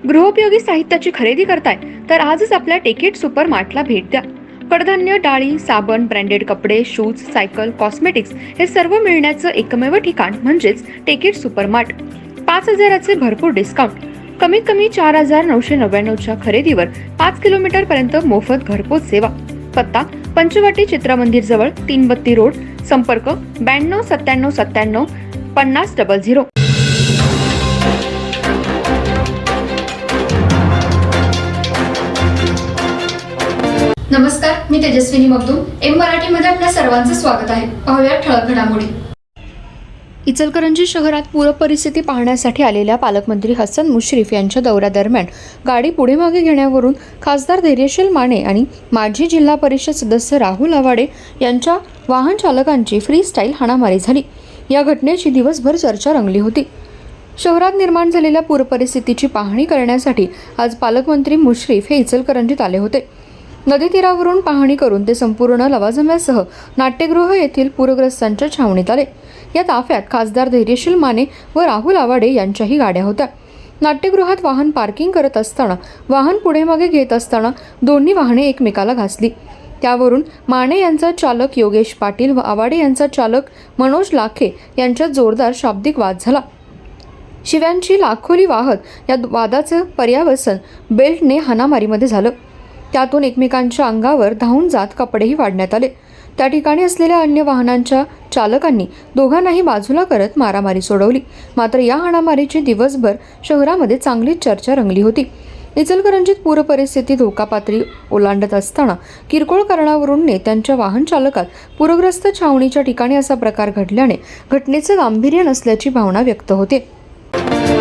गृहोपयोगी साहित्याची खरेदी करताय तर आजच आपल्या टेकेट सुपर मार्टला भेट द्या. कडधान्य, डाळी, साबण, ब्रँडेड कपडे, शूज, सायकल, कॉस्मेटिक्स हे सर्व मिळण्याचं एकमेव ठिकाण म्हणजेच टेकेट सुपर मार्ट. 5,000चे भरपूर डिस्काउंट. कमीत कमी 4,999च्या खरेदीवर 5 किलोमीटर पर्यंत मोफत घरपोच सेवा. पत्ता पंचवटी चित्रमंदिर जवळ, 332 रोड. संपर्क 92 97 97 50 00. नमस्कार, मी तेजस्विनी मगदूम. एम मराठीमध्ये आपल्या सर्वांचं स्वागत आहे. पाहूया ठळक घडामोडी. इचलकरंजी शहरात पूर परिस्थिती पाहण्यासाठी आलेल्या पालकमंत्री हसन मुश्रीफ यांच्या दौऱ्यादरम्यान गाडी पुढे मागे घेण्यावरून खासदार धैर्यशील माने आणि माजी जिल्हा परिषद सदस्य राहुल आवाडे यांच्या वाहन चालकांची फ्री स्टाईल हाणामारी झाली. या घटनेची दिवसभर चर्चा रंगली होती. शहरात निर्माण झालेल्या पूर परिस्थितीची पाहणी करण्यासाठी आज पालकमंत्री मुश्रीफ हे इचलकरंजीत आले होते. नदी तीरावरून पाहणी करून ते संपूर्ण लवाजम्यासह नाट्यगृह येथील पूरग्रस्तांच्या छावणीत आले. या ताफ्यात खासदार धैर्यशील माने व राहुल आवाडे यांच्याही गाड्या होत्या. नाट्यगृहात वाहन पार्किंग करत असताना वाहन पुढे मागे घेत असताना दोन्ही वाहने एकमेकाला घासली. त्यावरून माने यांचा चालक योगेश पाटील व आवाडे यांचा चालक मनोज लाखे यांच्यात जोरदार शाब्दिक वाद झाला. शिव्यांची लाखोली वाहत या वादाचं पर्यावसन बेल्टने हाणामारीमध्ये झालं. त्यातून एकमेकांच्या अंगावर धावून जात कपडेही वाढण्यात आले. त्या ठिकाणी असलेल्या अन्य वाहनांच्या चालकांनी दोघांनाही बाजूला करत मारामारी सोडवली. मात्र या हाणामारीची दिवसभर शहरामध्ये चांगलीच चर्चा रंगली होती. इचलकरंजीत पूर परिस्थिती धोका पातळी ओलांडत असताना किरकोळ कारणावरून नेत्यांच्या वाहन चालकात पूरग्रस्त छावणीच्या ठिकाणी असा प्रकार घडल्याने घटनेचं गांभीर्य नसल्याची भावना व्यक्त होते.